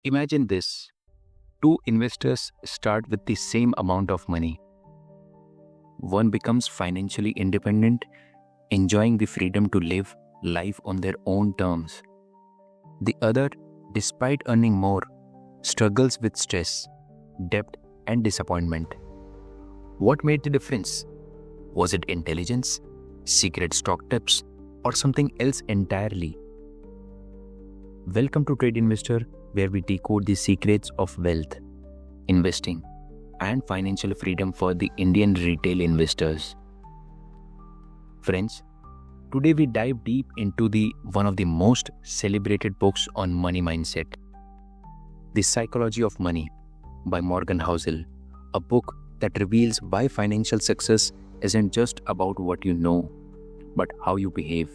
Imagine this: two investors start with the same amount of money. One becomes financially independent, enjoying the freedom to live life on their own terms. The other, despite earning more, struggles with stress, debt, and disappointment. What made the difference? Was it intelligence, secret stock tips, or something else entirely? Welcome to Trade Investor, where we decode the secrets of wealth, investing, and financial freedom for the Indian retail investors. Friends, today we dive deep into the one of the most celebrated books on money mindset, The Psychology of Money by Morgan Housel, a book that reveals why financial success isn't just about what you know, but how you behave.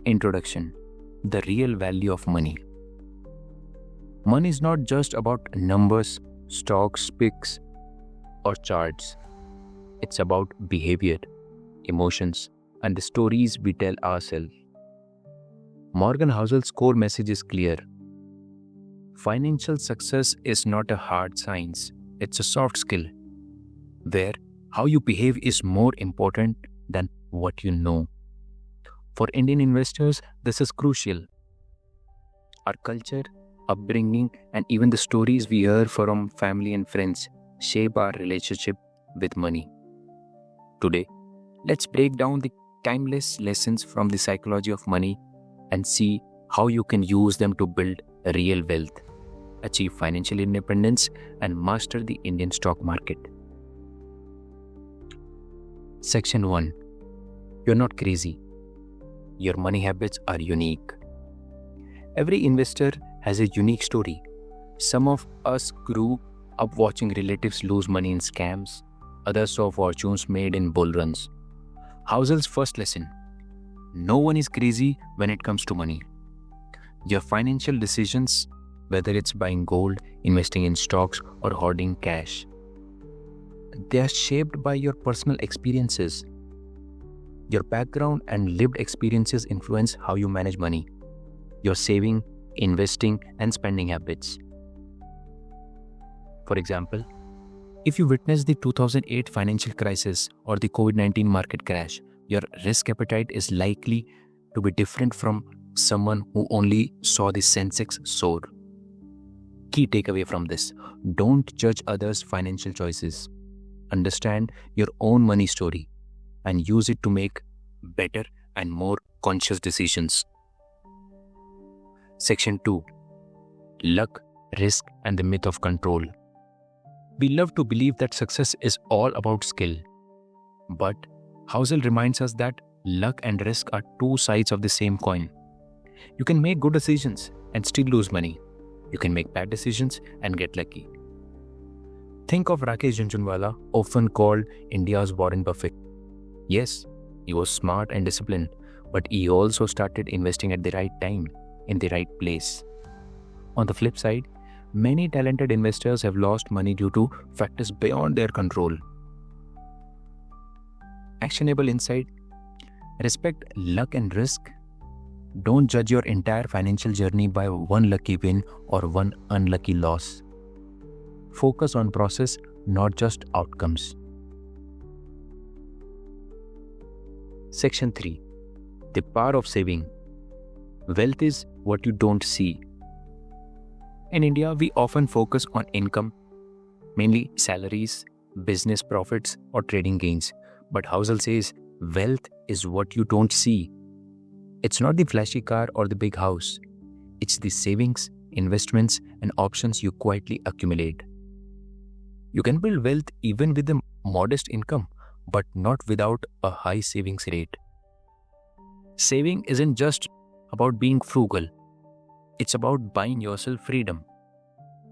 Introduction: The real value of money. Money is not just about numbers, stocks, picks, or charts. It's about behavior, emotions, and the stories we tell ourselves. Morgan Housel's core message is clear. Financial success is not a hard science, it's a soft skill, where how you behave is more important than what you know. For Indian investors, this is crucial. Our culture, upbringing, and even the stories we hear from family and friends shape our relationship with money. Today, let's break down the timeless lessons from the psychology of money and see how you can use them to build real wealth, achieve financial independence, and master the Indian stock market. Section 1. You're not crazy. Your money habits are unique. Every investor has a unique story. Some of us grew up watching relatives lose money in scams, others saw fortunes made in bull runs. Housel's first lesson: no one is crazy when it comes to money. Your financial decisions, whether it's buying gold, investing in stocks, or hoarding cash, they are shaped by your personal experiences. Your background and lived experiences influence how you manage money, your saving, investing, and spending habits. For example, if you witnessed the 2008 financial crisis or the COVID-19 market crash, your risk appetite is likely to be different from someone who only saw the Sensex soar. Key takeaway from this: don't judge others' financial choices. Understand your own money story and use it to make better and more conscious decisions. Section 2. Luck, risk, and the myth of control. We love to believe that success is all about skill. But Housel reminds us that luck and risk are two sides of the same coin. You can make good decisions and still lose money. You can make bad decisions and get lucky. Think of Rakesh Jhunjhunwala, often called India's Warren Buffett. Yes, he was smart and disciplined, but he also started investing at the right time, in the right place. On the flip side, many talented investors have lost money due to factors beyond their control. Actionable insight: respect luck and risk. Don't judge your entire financial journey by one lucky win or one unlucky loss. Focus on process, not just outcomes. Section 3. The power of saving. Wealth is what you don't see. In India, we often focus on income, mainly salaries, business profits, or trading gains. But Housel says wealth is what you don't see. It's not the flashy car or the big house. It's the savings, investments, and options you quietly accumulate. You can build wealth even with a modest income, but not without a high savings rate. Saving isn't just about being frugal. It's about buying yourself freedom.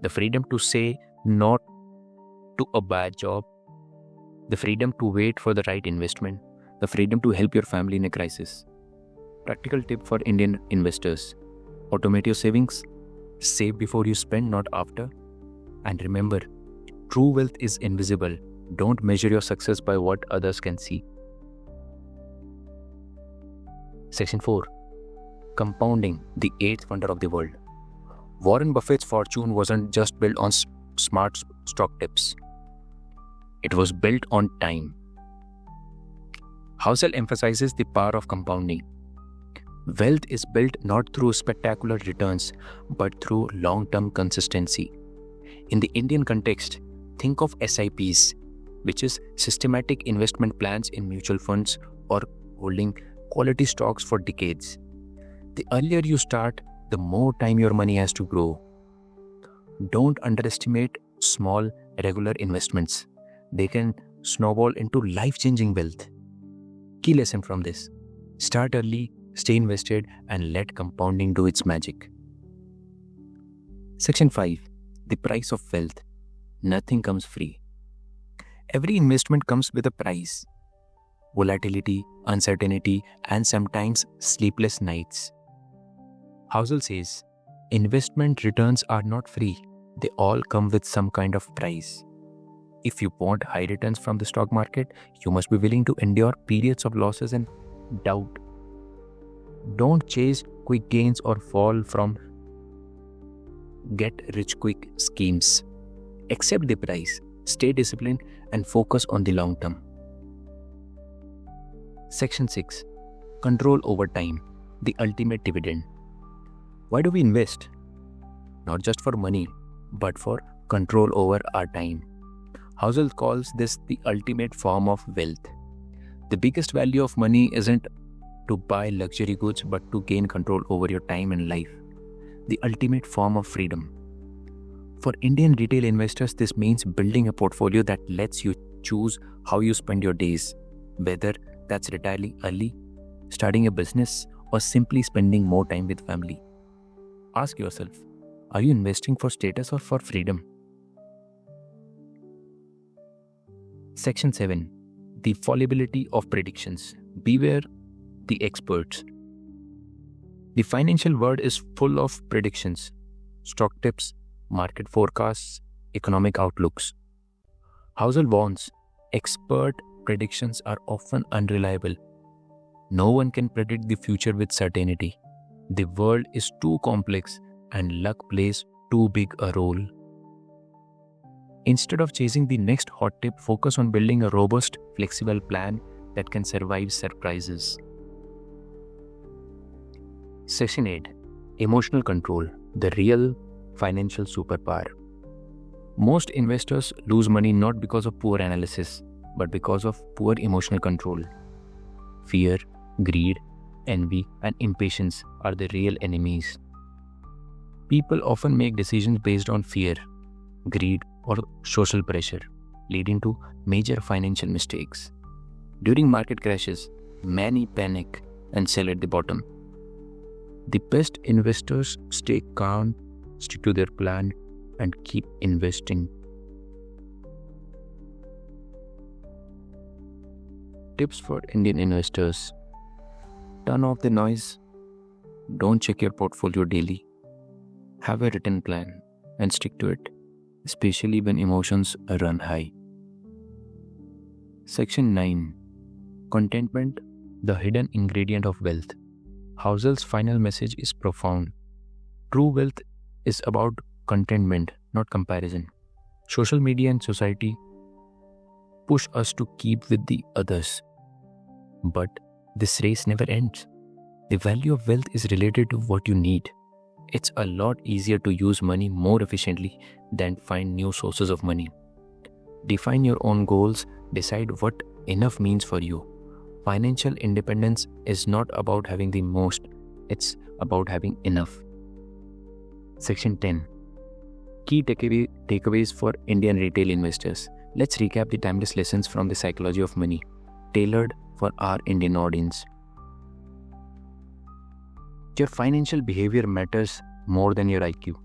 The freedom to say no to a bad job, the freedom to wait for the right investment, the freedom to help your family in a crisis. Practical tip for Indian investors: automate your savings, save before you spend, not after. And remember, true wealth is invisible. Don't measure your success by what others can see. Section 4. Compounding, the eighth wonder of the world. Warren Buffett's fortune wasn't just built on smart stock tips. It was built on time. Housel emphasizes the power of compounding. Wealth is built not through spectacular returns, but through long-term consistency. In the Indian context, think of SIPs, which is systematic investment plans in mutual funds or holding quality stocks for decades. The earlier you start, the more time your money has to grow. Don't underestimate small, regular investments. They can snowball into life-changing wealth. Key lesson from this: start early, stay invested, and let compounding do its magic. Section 5. The price of wealth. Nothing comes free. Every investment comes with a price. Volatility, uncertainty, and sometimes sleepless nights. Housel says, investment returns are not free. They all come with some kind of price. If you want high returns from the stock market, you must be willing to endure periods of losses and doubt. Don't chase quick gains or fall from get-rich-quick schemes. Accept the price, stay disciplined, and focus on the long term. Section 6. Control over time, the ultimate dividend. Why do we invest? Not just for money, but for control over our time. Housel calls this the ultimate form of wealth. The biggest value of money isn't to buy luxury goods, but to gain control over your time and life. The ultimate form of freedom. For Indian retail investors, this means building a portfolio that lets you choose how you spend your days, whether that's retiring early, starting a business, or simply spending more time with family. Ask yourself, are you investing for status or for freedom? Section 7. The fallibility of predictions. Beware the experts. The financial world is full of predictions, stock tips, market forecasts, economic outlooks. Housel warns, expert predictions are often unreliable. No one can predict the future with certainty. The world is too complex and luck plays too big a role. Instead of chasing the next hot tip, focus on building a robust, flexible plan that can survive surprises. Section 8. Emotional control, the real financial superpower. Most investors lose money not because of poor analysis, but because of poor emotional control. Fear, greed, envy, and impatience are the real enemies. People often make decisions based on fear, greed, or social pressure, leading to major financial mistakes. During market crashes, many panic and sell at the bottom. The best investors stay calm, stick to their plan, and keep investing. Tips for Indian investors. Turn off the noise. Don't check your portfolio daily. Have a written plan and stick to it, especially when emotions run high. Section 9. Contentment, the hidden ingredient of wealth. Housel's final message is profound. True wealth is about contentment, not comparison. Social media and society push us to keep with the others. But this race never ends. The value of wealth is related to what you need. It's a lot easier to use money more efficiently than find new sources of money. Define your own goals, decide what enough means for you. Financial independence is not about having the most, it's about having enough. Section 10. Key takeaways for Indian retail investors. Let's recap the timeless lessons from the psychology of money, tailored for our Indian audience. Your financial behavior matters more than your IQ.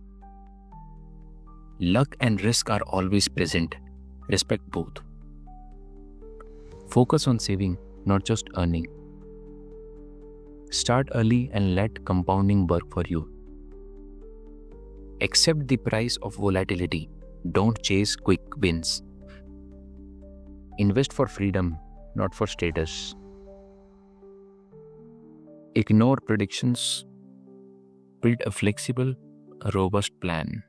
Luck and risk are always present. Respect both. Focus on saving, not just earning. Start early and let compounding work for you. Accept the price of volatility. Don't chase quick wins. Invest for freedom, not for status. Ignore predictions Build a flexible, robust plan.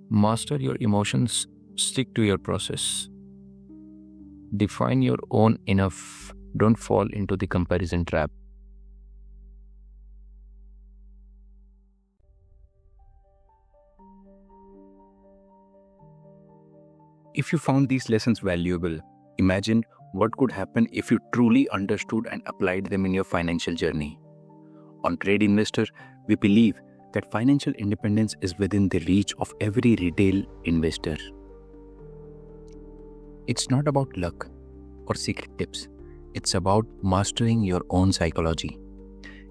Master your emotions, stick to your process. Define your own enough. Don't fall into the comparison trap. If you found these lessons valuable, imagine what could happen if you truly understood and applied them in your financial journey. On Trade Investor, we believe that financial independence is within the reach of every retail investor. It's not about luck or secret tips. It's about mastering your own psychology.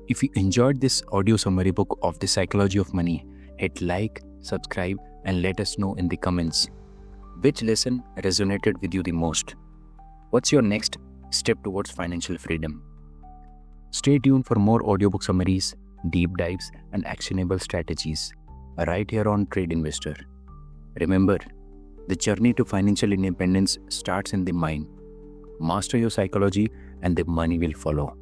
If you enjoyed this audio summary book of the psychology of money, hit like, subscribe, and let us know in the comments which lesson resonated with you the most. What's your next step towards financial freedom? Stay tuned for more audiobook summaries, deep dives, and actionable strategies right here on Trade Investor. Remember, the journey to financial independence starts in the mind. Master your psychology and the money will follow.